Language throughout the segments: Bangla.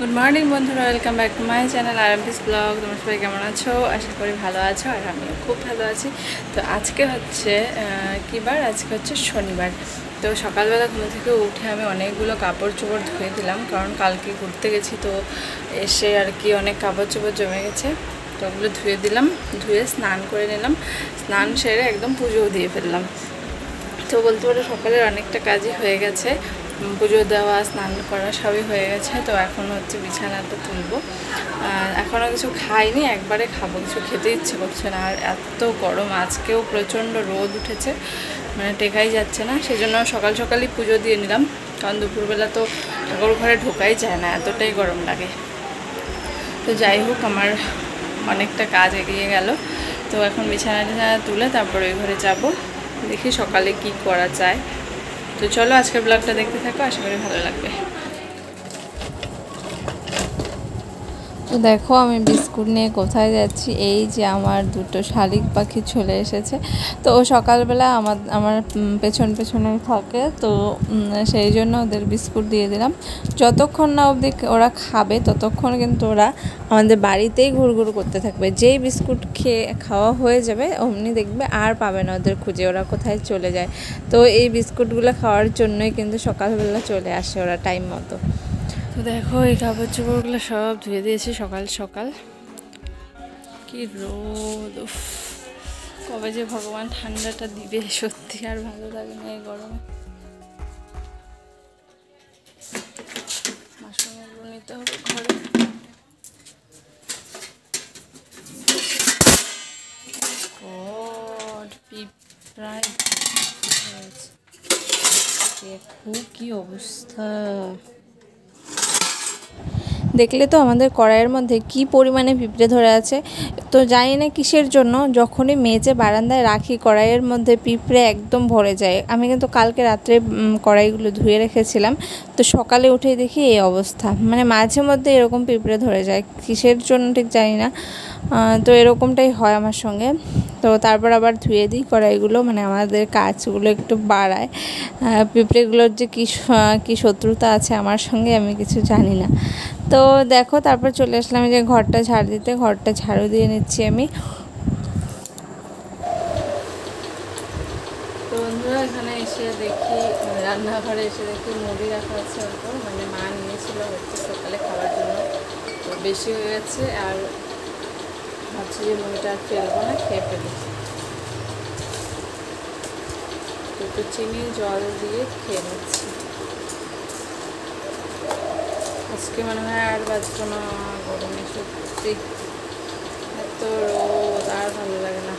गुड मर्निंग बंधुरा welcome back to my channel RMPs blog. तुम्हारा सबाई केमन आछो? आशा करी भालो आछो और आमिও खूब भालो आछि। तो आजके হচ্ছে কি বার? আজকে হচ্ছে শনিবার। তো সকালবেলা ঘুম থেকে উঠে আমি অনেকগুলো কাপড় চোপড় ধুয়ে দিলাম, কারণ কালকে ঘুরতে গেছি, তো এসে আর কি অনেক কাপড় চোপড় জমে গেছে। তো ওগুলো ধুয়ে দিলাম, ধুয়ে স্নান করে নিলাম, স্নান সেরে একদম পুজোও দিয়ে ফেললাম। তো বলতে পারো সকালের অনেকটা কাজই হয়ে গেছে, পুজো দেওয়া স্নান করা সবই হয়ে গেছে। তো এখন হচ্ছে বিছানাটা তুলবো। এখনও কিছু খাইনি, একবারে খাবো, কিছু খেতে ইচ্ছে করছে না। আর এত গরম, আজকেও প্রচণ্ড রোদ উঠেছে, মানে টেকাই যাচ্ছে না। সেজন্য সকাল সকালই পুজো দিয়ে নিলাম, কারণ দুপুরবেলা তো ঠাকুর ঘরে ঢোকাই যায় না, এতটাই গরম লাগে। তো যাই হোক, আমার অনেকটা কাজ এগিয়ে গেল। তো এখন বিছানা তুলে তারপরে ওই ঘরে যাব, দেখি সকালে কি করা যায়। তো চলো আজকের ব্লগটা দেখতে থাকো, আশা করি ভালো লাগবে। তো দেখো আমি বিস্কুট নিয়ে কোথায় যাচ্ছি। এই যে আমার দুটো শালিক পাখি চলে এসেছে। তো ও সকালবেলা আমার পেছনে থাকে, তো সেই জন্য ওদের বিস্কুট দিয়ে দিলাম। যতক্ষণ না অবধি ওরা খাবে ততক্ষণ কিন্তু ওরা আমাদের বাড়িতেই ঘুরঘুর করতে থাকবে। যেই বিস্কুট খাওয়া হয়ে যাবে অমনি দেখবে আর পাবে না ওদের খুঁজে, ওরা কোথায় চলে যায়। তো এই বিস্কুটগুলো খাওয়ার জন্যই কিন্তু সকালবেলা চলে আসে ওরা টাইম মতো। তো দেখো এই কাপড় চোপড়গুলো সব ধুয়ে দিয়েছি সকাল সকাল। কি রোদ! কবে যে ভগবান ঠান্ডাটা দিবে, সত্যি আর ভালো লাগে না এই গরমে। বাসনগুলো নিতে হবে ঘরে। প্রায় দেখো কি অবস্থা, দেখলে তো আমাদের কড়াইয়ের মধ্যে কি পরিমাণে পিঁপড়ে ধরে আছে। তো জানি না কিসের জন্য, যখনই মেজে বারান্দায় রাখি কড়াইয়ের মধ্যে পিঁপড়ে একদম ভরে যায়। আমি কিন্তু কালকে রাত্রে কড়াইগুলো ধুয়ে রেখেছিলাম, তো সকালে উঠেই দেখি এই অবস্থা। মানে মাঝে মধ্যে এরকম পিঁপড়ে ধরে যায়, কিসের জন্য ঠিক জানি না। তো এরকমটাই হয় আমার সঙ্গে। তো তারপর আবার ধুয়ে দিই কড়াইগুলো, মানে আমাদের কাজগুলো একটু বাড়ায়। পিঁপড়েগুলোর যে কী শত্রুতা আছে আমার সঙ্গে আমি কিছু জানি না। তো দেখো তারপর চলে আসলাম যে ঘরটা ঝাড় দিতে, ঘরটা ঝাড়ু দিয়ে নিচ্ছি আমি। তো বন্ধুরা এখানে এসে দেখি, রান্নাঘরে এসে দেখি মুড়ি রাখা আছে অল্প, মানে মা নিয়েছিল হচ্ছে সকালে খাওয়ার জন্য। তো বেশি হয়ে গেছে, আর ভাবছি যে মুড়িটা আর ফেলবো না, খেয়ে ফেলি। একটু চিনি জল দিয়ে খেয়ে নিচ্ছি। আজকে মনে হয় আর বাঁচবো না গরমে, সত্যি এত রোদ আর ভালো লাগে না।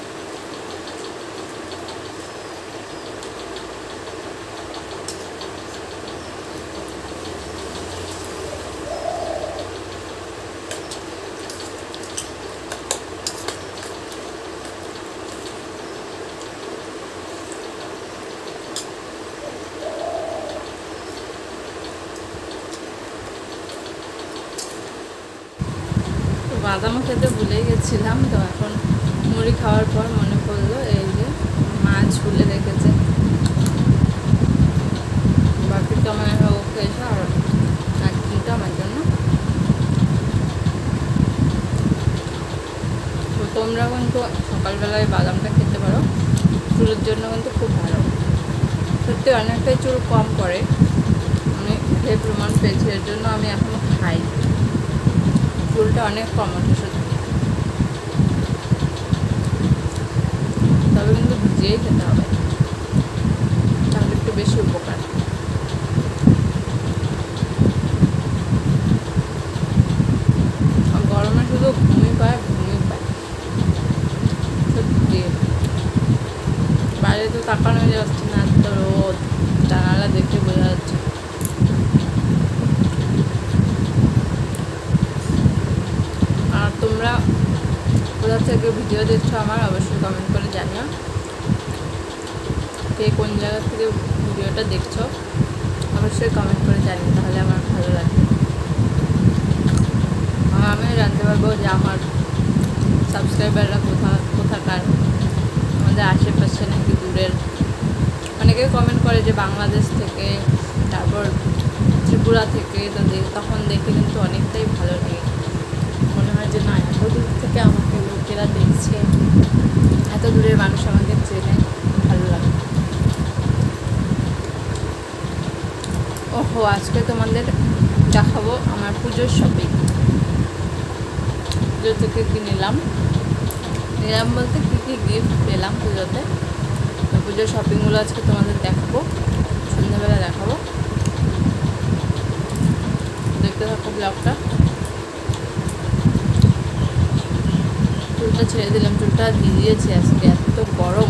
বাদামও খেতে ভুলেই গেছিলাম, তো এখন মুড়ি খাওয়ার পর মনে পড়লো এই যে মা ঝুলে রেখেছে, বাকিটা মানে ও খেয়েছে আর নাকিটা আমার জন্য। তো তোমরা কিন্তু সকালবেলায় বাদামটা খেতে পারো, চুলের জন্য কিন্তু খুব ভালো। সত্যি অনেকটাই চুল কম করে, আমি খেয়ে প্রমাণ পেয়েছি, এর জন্য আমি এখনও খাই। চুলটা অনেক কম ওঠে সত্যি, তবে কিন্তু ভিজিয়েই খেতে হবে, তাহলে একটু বেশি উপকার। গরমে শুধু ঘুমি পায় সত্যি, বাইরে তো তাকানো যাচ্ছে না, এত রোদ, জানালা দেখে ভিডিও দেখছো আমার অবশ্যই কমেন্ট করে জানিও কে কোন জায়গা থেকে ভিডিওটা দেখছো অবশ্যই কমেন্ট করে জানিও, তাহলে আমার ভালো লাগবে। আমিও জানতে পারবো যে আমার সাবস্ক্রাইবাররা কোথাকার, আমাদের আশেপাশে নাকি দূরের। অনেকেই কমেন্ট করে যে বাংলাদেশ থেকে, তারপর ত্রিপুরা থেকে, তো তখন দেখে কিন্তু অনেকটাই ভালো লাগে। মনে হয় যে না, এত দূর থেকে আমাকে লোকেরা দেখছে, এত দূরের মানুষ আমাকে চেনে, ভালো লাগে। ওহো, আজকে তোমাদের দেখাবো আমার পুজোর শপিং। পুজো থেকে কী নিলাম বলতে কী কী গিফট পেলাম পুজোতে, পুজোর শপিংগুলো আজকে তোমাদের দেখাবো, সন্ধ্যাবেলা দেখাবো। দেখতে থাকো ব্লগটা। চুলটা ছেড়ে দিলাম, চুলটা ভিজিয়েছি আজকে, এত গরম,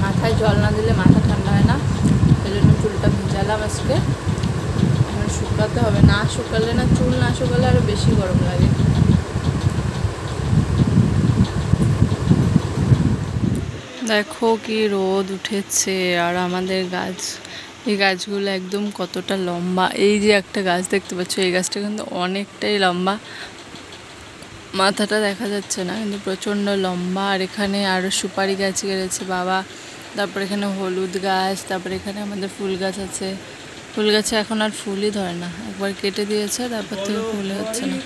মাথায় জল না দিলে মাথা ঠান্ডা হয় না, সেই জন্য চুলটা ভিজালাম আজকে। এখন শুকাতে হবে, না শুকালে না, চুল না শুকালে আরও বেশি গরম লাগে। দেখো কি রোদ উঠেছে, আর আমাদের গাছ, এই গাছগুলো একদম কতটা লম্বা। এই যে একটা গাছ দেখতে পাচ্ছ, এই গাছটা কিন্তু অনেকটাই লম্বা, মাথাটা দেখা যাচ্ছে না কিন্তু প্রচণ্ড লম্বা। আর এখানে আরও সুপারি গাছ গেড়েছে বাবা, তারপর এখানে হলুদ গাছ, তারপরে এখানে আমাদের ফুল গাছ আছে। ফুল গাছে এখন আর ফুলই ধরে না, একবার কেটে দিয়েছে, তারপর থেকে ফুল হচ্ছে না।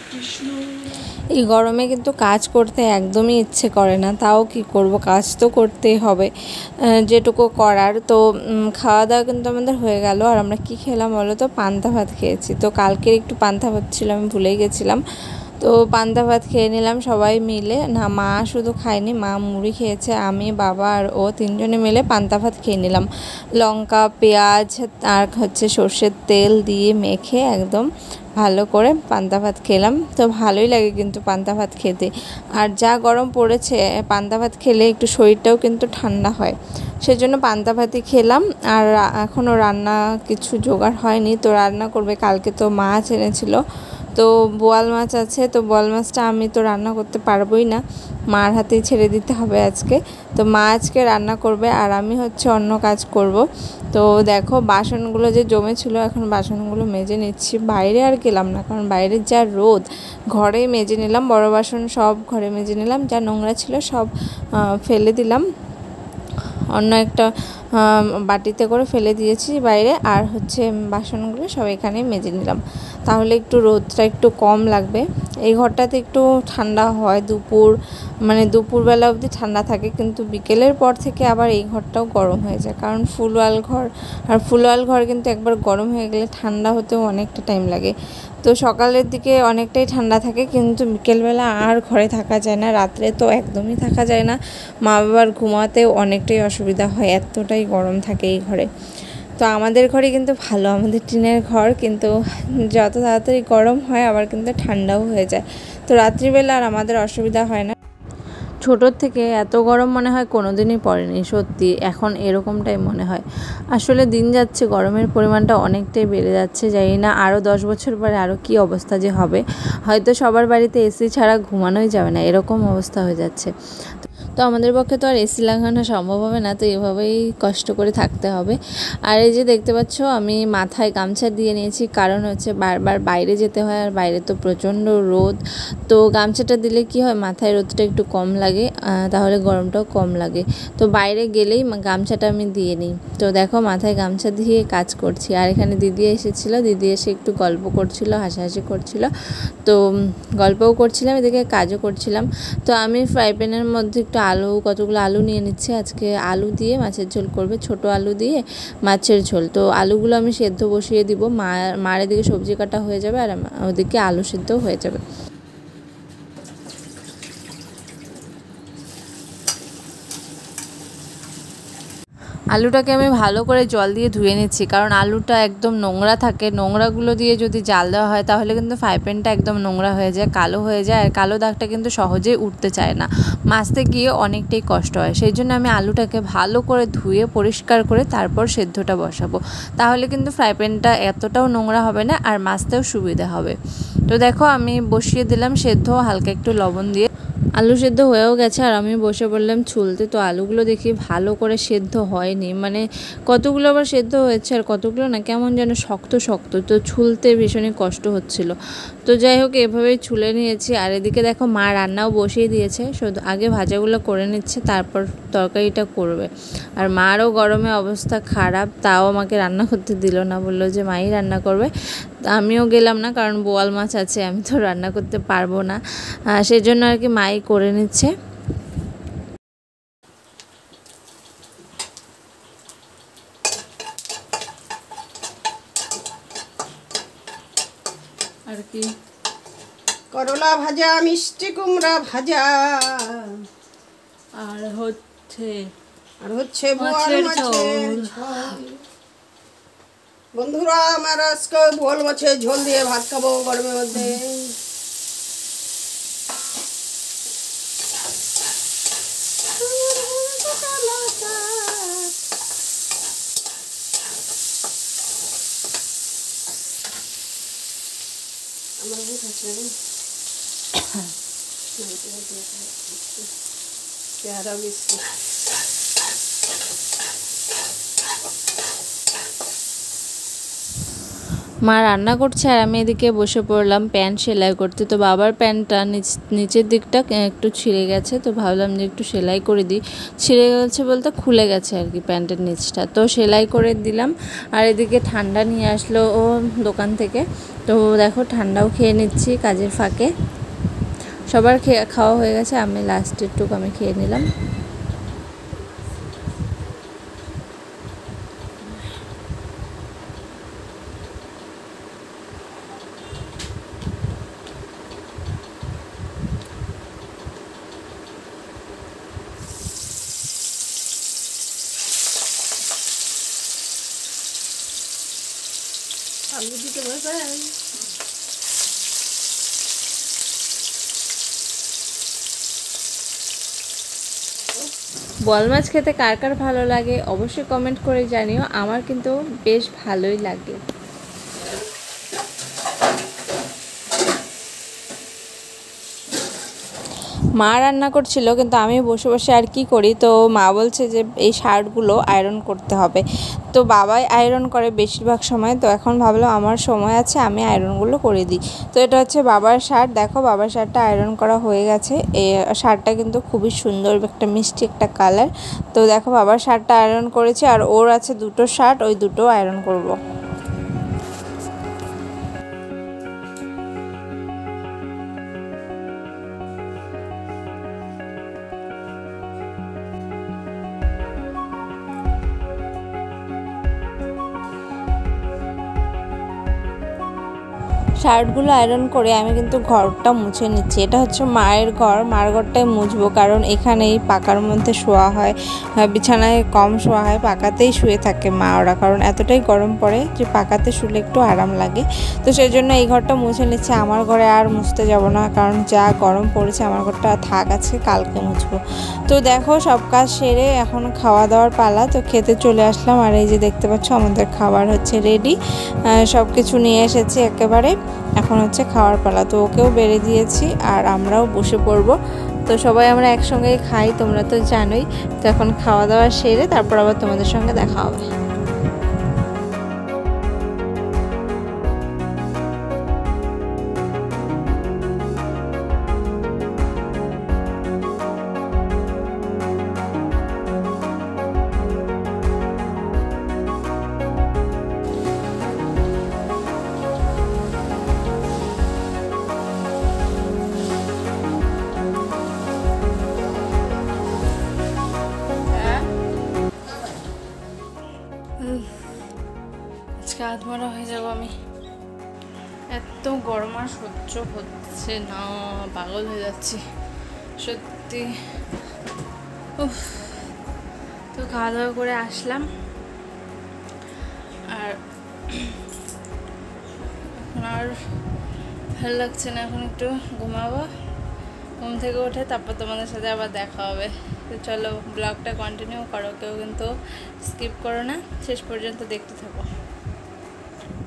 এই গরমে কিন্তু কাজ করতে একদমই ইচ্ছে করে না, তাও কি করব, কাজ তো করতেই হবে যেটুকু করার। তো খাওয়া দাওয়া কিন্তু আমাদের হয়ে গেল। আর আমরা কি খেলাম বলো তো, পান্তা ভাত খেয়েছি। তো কালকের একটু পান্তা ভাত ছিল, আমি ভুলেই গেছিলাম। তো পান্তা ভাত খেয়ে নিলাম সবাই মিলে। না, মা শুধু খায়নি, মা মুড়ি খেয়েছে, আমি, বাবা আর ও তিনজনে মিলে পান্তা ভাত খেয়ে নিলাম। লঙ্কা, পেঁয়াজ আর হচ্ছে সর্ষের তেল দিয়ে মেখে একদম ভালো করে পান্তা ভাত খেলাম। তো ভালোই লাগে কিন্তু পান্তা ভাত খেতে। আর যা গরম পড়েছে, পান্তা ভাত খেলে একটু শরীরটাও কিন্তু ঠান্ডা হয়, সেজন্য পান্তা ভাতই খেলাম। আর এখনও রান্না কিছু জোগাড় হয়নি, তো রান্না করবে। কালকে তো মাছ এনেছিল, তো বোয়াল মাছ আছে, তো বোয়াল মাছটা আমি তো রান্না করতে পারবোই না, মার হাতেই ছেড়ে দিতে হবে আজকে। তো মা আজকে রান্না করবে আর আমি হচ্ছে অন্য কাজ করব। তো দেখো বাসনগুলো যে জমেছিল, এখন বাসনগুলো মেজে নিচ্ছি। বাইরে আর গেলাম না, কারণ বাইরের যা রোদ, ঘরেই মেজে নিলাম। বড় বাসন সব ঘরে মেজে নিলাম, যা নোংরা ছিল সব ফেলে দিলাম, অন্য একটা বাটিতে করে ফেলে দিয়েছি বাইরে। আর হচ্ছে বাসনগুলো সব এখানে মেজে নিলাম, তাহলে একটু রোদটা একটু কম লাগবে। এই ঘরটাতে একটু ঠান্ডা হয়, দুপুরবেলা অবধি ঠান্ডা থাকে, কিন্তু বিকেলের পর থেকে আবার এই ঘরটাও গরম হয়ে যায়, কারণ ফুলওয়াল ঘর। আর ফুলওয়াল ঘর কিন্তু একবার গরম হয়ে গেলে ঠান্ডা হতেও অনেকটা টাইম লাগে। তো সকালের দিকে অনেকটাই ঠান্ডা থাকে, কিন্তু বিকেলবেলা আর ঘরে থাকা যায় না, রাত্রে তো একদমই থাকা যায় না। মা বাবার ঘুমাতেও অনেকটাই অসুবিধা হয়, এতটাই গরম থাকে এই ঘরে। তো আমাদের ঘরে কিন্তু ভালো, আমাদের টিনের ঘর, কিন্তু যত তাড়াতাড়ি গরম হয় আবার কিন্তু ঠান্ডাও হয়ে যায়। তো রাত্রিবেলা আর আমাদের অসুবিধা হয় না। ছোটোর থেকে এত গরম মনে হয় কোনো দিনই পড়েনি, সত্যি এখন এরকমটাই মনে হয়। আসলে দিন যাচ্ছে, গরমের পরিমাণটা অনেকটাই বেড়ে যাচ্ছে, জানি না আরও 10 বছর পরে আরও কী অবস্থা যে হবে। হয়তো সবার বাড়িতে এসি ছাড়া ঘুমানোই যাবে না, এরকম অবস্থা হয়ে যাচ্ছে। তো আমাদের পক্ষে তো আর এসি লাগানো সম্ভব হবে না, তো এভাবেই কষ্ট করে থাকতে হবে। আর এই যে দেখতে পাচ্ছ, আমি মাথায় গামছা দিয়ে নিয়েছি, কারণ হচ্ছে বারবার বাইরে যেতে হয়, আর বাইরে তো প্রচণ্ড রোদ। তো গামছাটা দিলে কি হয়, মাথায় রোদটা একটু কম লাগে, তাহলে গরমটাও কম লাগে। তো বাইরে গেলেই গামছাটা আমি দিয়ে নিই। তো দেখো মাথায় গামছা দিয়ে কাজ করছি। আর এখানে দিদি এসেছিলো, দিদি এসে একটু গল্প করছিল, হাসাহাসি করছিল। তো গল্পও করছিলাম, এদিকে কাজও করছিলাম। তো আমি ফ্রাই প্যানের মধ্যে একটু কতগুলো আলু নিয়ে নিচ্ছি। আজকে আলু দিয়ে মাছের ঝোল করবে, ছোট আলু দিয়ে মাছের ঝোল। তো আলুগুলো আমি সেদ্ধ বসিয়ে দিব, মার এদিকে সবজি কাটা হয়ে যাবে, আর ওদিকে আলু সেদ্ধও হয়ে যাবে। আলুটাকে আমি ভালো করে জল দিয়ে ধুয়ে নিচ্ছি, কারণ আলুটা একদম নোংরা থাকে, নোংরাগুলো দিয়ে যদি জাল দেওয়া হয় তাহলে কিন্তু ফ্রাই প্যানটা একদম নোংরা হয়ে যায়, কালো হয়ে যায়। আর কালো দাগটা কিন্তু সহজেই উঠতে চায় না, মাজতে গিয়ে অনেকটাই কষ্ট হয়। সেই জন্য আমি আলুটাকে ভালো করে ধুয়ে পরিষ্কার করে তারপর সেদ্ধটা বসাবো, তাহলে কিন্তু ফ্রাই প্যানটা এতটাও নোংরা হবে না, আর মাজতেও সুবিধা হবে। তো দেখো আমি বসিয়ে দিলাম সেদ্ধ, হালকা একটু লবণ দিয়ে। আলু সেদ্ধ হয়েও গেছে আর আমি বসে পড়লাম ছুলতে। তো আলুগুলো দেখি ভালো করে সেদ্ধ হয়নি, মানে কতগুলো আবার সেদ্ধ হয়েছে আর কতগুলো না কেমন যেন শক্ত শক্ত, তো ছুলতে ভীষণই কষ্ট হচ্ছিল। তো যাই হোক এভাবেই ছুলে নিয়েছি। আর এদিকে দেখো মা রান্নাও বসিয়ে দিয়েছে, শুধু আগে ভাজাগুলো করে নিচ্ছে তারপর তরকারিটা করবে। আর মারও গরমে অবস্থা খারাপ, তাও আমাকে রান্না করতে দিল না, বললো যে মাই রান্না করবে। আমিও গেলাম না, কারণ বোয়াল মাছ আছে, আমি তো রান্না করতে পারবো না, সেই জন্য আর কি মাই করে নিচ্ছে। আর কি করলা ভাজা, মিষ্টি কুমড়া ভাজা, আর হচ্ছে বোয়াল মাছের ঝোল। বন্ধুরা আমার আজকে বোয়াল মাছের ঝোল দিয়ে ভাত খাবো গরমের মধ্যে। আমার বুঝ আছে পেয়ারা মিষ্টি। মা রান্না করছে আর আমি এদিকে বসে পড়লাম প্যান্ট সেলাই করতে। তো বাবার প্যান্টটা নিচের দিকটা একটু ছিঁড়ে গেছে, তো ভাবলাম যে একটু সেলাই করে দিই। ছিঁড়ে গেছে বলতে খুলে গেছে আর কি প্যান্টের নিচটা, তো সেলাই করে দিলাম। আর এদিকে ঠান্ডা নিয়ে আসলো ও দোকান থেকে, তো দেখো ঠান্ডাও খেয়ে নিচ্ছি কাজের ফাঁকে। সবার খাওয়া হয়ে গেছে, আমি লাস্টের টুকু আমি খেয়ে নিলাম। আলু দিতে বসে বোয়াল মাছ খেতে কার কার ভালো লাগে অবশ্যই কমেন্ট করে জানিও, আমার কিন্তু বেশ ভালোই লাগে। মা রান্না করছিল, কিন্তু আমি বসে বসে আর কি করি, তো মা বলছে যে এই শার্টগুলো আয়রন করতে হবে। তো বাবাই আয়রন করে বেশিরভাগ সময়, তো এখন ভাবলাম আমার সময় আছে আমি আয়রনগুলো করে দিই। তো এটা হচ্ছে বাবার শার্ট, দেখো বাবার শার্টটা আয়রন করা হয়ে গেছে। এই শার্টটা কিন্তু খুবই সুন্দর, একটা মিষ্টি একটা কালার। তো দেখো বাবার শার্টটা আয়রন করেছি, আর ওর আছে দুটো শার্ট, ওই দুটো আয়রন করব। শার্টগুলো আয়রন করে আমি কিন্তু ঘরটা মুছে নিচ্ছি। এটা হচ্ছে মায়ের ঘর, মায়ের ঘরটাই মুছবো, কারণ এখানেই পাকার মধ্যে শোয়া হয়, বিছানায় কম শোয়া হয়, পাকাতেই শুয়ে থাকে মা ওরা, কারণ এতটাই গরম পড়ে যে পাকাতে শুলে একটু আরাম লাগে। তো সেই জন্য এই ঘরটা মুছে নিচ্ছে। আমার ঘরে আর মুছতে যাব না, কারণ যা গরম পড়েছে, আমার ঘরটা থাক আছে, কালকে মুছবো। তো দেখো সব কাজ সেরে এখন খাওয়া দাওয়ার পালা, তো খেতে চলে আসলাম। আর এই যে দেখতে পাচ্ছ আমাদের খাবার হচ্ছে রেডি, সব কিছু নিয়ে এসেছি একেবারে, এখন হচ্ছে খাওয়ার পালা। তো ওকেও বেড়ে দিয়েছি আর আমরাও বসে পড়বো। তো সবাই আমরা একসঙ্গেই খাই, তোমরা তো জানোই। তো এখন খাওয়া দাওয়া সেরে তারপর আবার তোমাদের সঙ্গে দেখা হবে। আজকে আধমরা হয়ে যাব আমি, এত গরম আর সহ্য হচ্ছে না, পাগল হয়ে যাচ্ছি সত্যি। তো খাওয়া দাওয়া করে আসলাম, আর এখন আর ভালো লাগছে না, এখন একটু ঘুমাবো, ঘুম থেকে উঠে তারপর তোমাদের সাথে আবার দেখা হবে। তো চলো ব্লগটা কন্টিনিউ করো, কেউ কিন্তু স্কিপ করো না, শেষ পর্যন্ত দেখতে থাকো।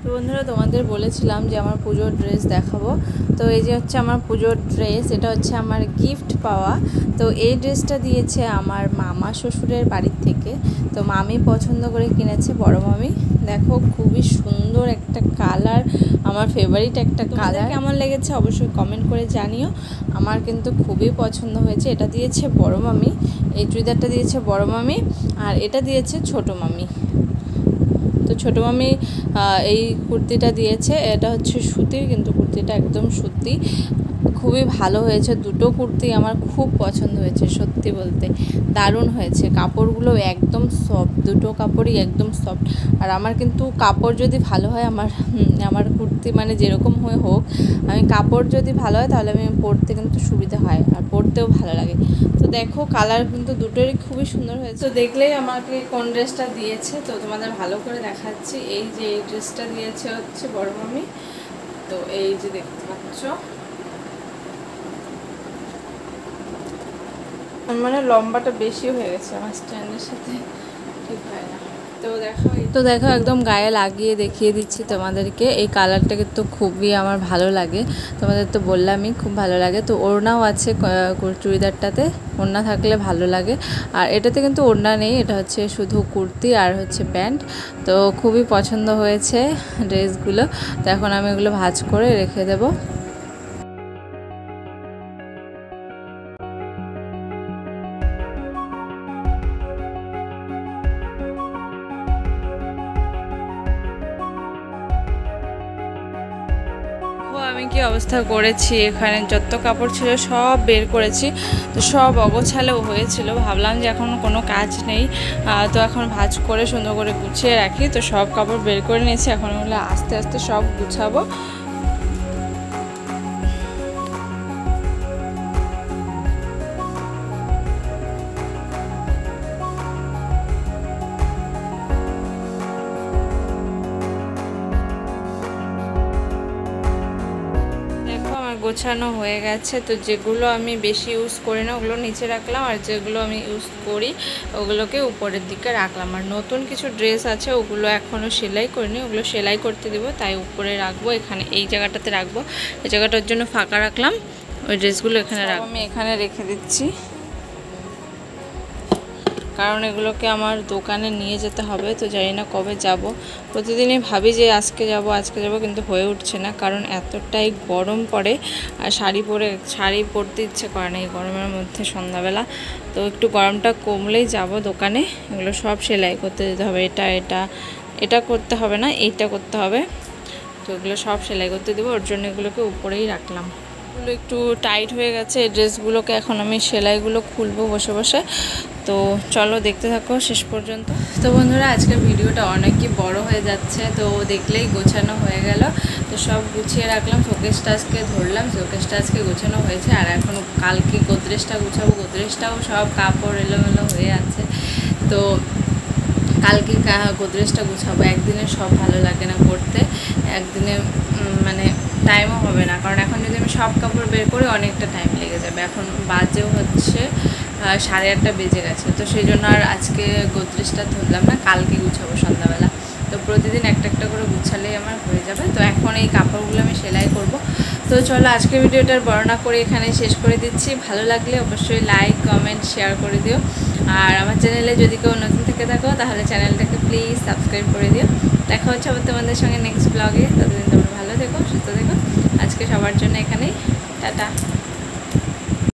তো বন্ধুরা তোমাদের বলেছিলাম যে আমার পুজোর ড্রেস দেখাবো। তো এই যে হচ্ছে আমার পুজোর ড্রেস, এটা হচ্ছে আমার গিফট পাওয়া। তো এই ড্রেসটা দিয়েছে আমার মামা শ্বশুরের বাড়ির থেকে। তো মামি পছন্দ করে কিনেছে, বড় মামি। দেখো খুবই সুন্দর একটা কালার, আমার ফেভারিট একটা কালার। কেমন লেগেছে অবশ্যই কমেন্ট করে জানিও। আমার কিন্তু খুবই পছন্দ হয়েছে। এটা দিয়েছে বড় মামি, এই চুড়িদারটা দিয়েছে বড় মামি, আর এটা দিয়েছে ছোট মামি। তো ছোটো মামি এই কুর্তিটা দিয়েছে, এটা হচ্ছে সুতির, কিন্তু কুর্তিটা একদম সুতি, খুবই ভালো হয়েছে। দুটো কুর্তি আমার খুব পছন্দ হয়েছে, সত্যি বলতে দারুণ হয়েছে। কাপড়গুলো একদম সফট, দুটো কাপড়ই একদম সফট। আর আমার কিন্তু কাপড় যদি ভালো হয়, আমার কুর্তি মানে যেরকম হয়ে হোক, আমি কাপড় যদি ভালো হয় তাহলে আমি পরতে কিন্তু সুবিধা হয়, আর পরতেও ভালো লাগে। তো দেখো কালার কিন্তু দুটোরই খুবই সুন্দর হয়েছে। তো দেখলেই আমাকে কোন ড্রেসটা দিয়েছে, তো তোমাদের ভালো করে দেখাচ্ছি। এই যে এই ড্রেসটা দিয়েছে হচ্ছে বড় মামি। তো এই যে দেখতে পাচ্ছ, মানে লম্বাটা বেশি হয়ে গেছে, আমার স্ট্যান্ডের সাথে ঠিক হয় না। তো দেখো একদম গায়ে লাগিয়ে দেখিয়ে দিচ্ছি তোমাদেরকে। এই কালারটা কিন্তু খুবই আমার ভালো লাগে, তোমাদের তো বললামই খুব ভালো লাগে। তো ওড়নাও আছে চুড়িদারটাতে, ওড়না থাকলে ভালো লাগে। আর এটাতে কিন্তু ওড়না নেই, এটা হচ্ছে শুধু কুর্তি আর হচ্ছে প্যান্ট। তো খুবই পছন্দ হয়েছে ড্রেসগুলো। তো এখন আমি এগুলো ভাঁজ করে রেখে দেবো। আমি কি অবস্থা করেছি, এখানে যত কাপড় ছিল সব বের করেছি। তো সব অগোছালো হয়েছিল, ভাবলাম যে এখন কোনো কাজ নেই, তো এখন ভাঁজ করে সুন্দর করে গুছিয়ে রাখি। তো সব কাপড় বের করে নিয়েছি, এখন ওগুলো আস্তে আস্তে সব গুছাবো। গোছানো হয়ে গেছে। তো যেগুলো আমি বেশি ইউজ করি না ওগুলো নিচে রাখলাম, আর যেগুলো আমি ইউজ করি ওগুলোকে উপরের দিকে রাখলাম। আর নতুন কিছু ড্রেস আছে, ওগুলো এখনও সেলাই করিনি, ওগুলো সেলাই করতে দেবো, তাই উপরে রাখবো। এখানে এই জায়গাটাতে রাখবো, এই জায়গাটার জন্য ফাঁকা রাখলাম, ওই ড্রেসগুলো এখানে রাখবো। আমি এখানে রেখে দিচ্ছি, কারণ এগুলোকে আমার দোকানে নিয়ে যেতে হবে। তো জানি না কবে যাব, প্রতিদিনই ভাবি যে আজকে যাব, কিন্তু হয়ে উঠছে না, কারণ এতটাই গরম পড়ে। আর শাড়ি পরতে ইচ্ছে করে না এই গরমের মধ্যে সন্ধ্যাবেলা। তো একটু গরমটা কমলেই যাব দোকানে। এগুলো সব সেলাই করতে যেতে হবে, এটা করতে হবে না, এইটা করতে হবে। তো এগুলো সব সেলাই করতে দেবো, ওর জন্য এগুলোকে উপরেই রাখলাম। এগুলো একটু টাইট হয়ে গেছে, এই ড্রেসগুলোকে এখন আমি সেলাইগুলো খুলবো বসে বসে। তো চলো দেখতে থাকো শেষ পর্যন্ত। তো বন্ধুরা আজকের ভিডিওটা অনেকই বড় হয়ে যাচ্ছে, তো দেখলেই গোছানো হয়ে গেল। তো সব গুছিয়ে রাখলাম, শোকেসটা আজকে ধরলাম, শোকেসটা আজকে গোছানো হয়েছে। আর এখন কালকে গোদরেজটা গুছাবো, গোদরেজটাও সব কাপড় এলোমেলো হয়ে আছে। তো কালকে গোদরেজটা গুছাবো। একদিনে সব ভালো লাগে না করতে, একদিনে মানে টাইমও হবে না, কারণ এখন যদি আমি সব কাপড় বের করি অনেকটা টাইম লেগে যাবে। এখন বাজেও হচ্ছে 8:30 বেজে গেছে। তো সেই জন্য আর আজকে গোদরেজটা ধরলাম না, কালকে গুছাবো সন্ধ্যাবেলা। তো প্রতিদিন একটা একটা করে গুছালেই আমার হয়ে যাবে। তো এখন এই কাপড়গুলো আমি সেলাই করব। তো চলো আজকের ভিডিওটার বর্ণনা করে এখানে শেষ করে দিচ্ছি। ভালো লাগলে অবশ্যই লাইক কমেন্ট শেয়ার করে দিও। আর আমার চ্যানেলে যদি কেউ নতুন থেকে থাকো তাহলে চ্যানেলটাকে প্লিজ সাবস্ক্রাইব করে দিও। দেখা হচ্ছে আবার তোমাদের সঙ্গে নেক্সট ব্লগে। ততদিন তোমরা ভালো থেকো, সুস্থ থেকো। আজকে সবার জন্য এখানেই টাটা।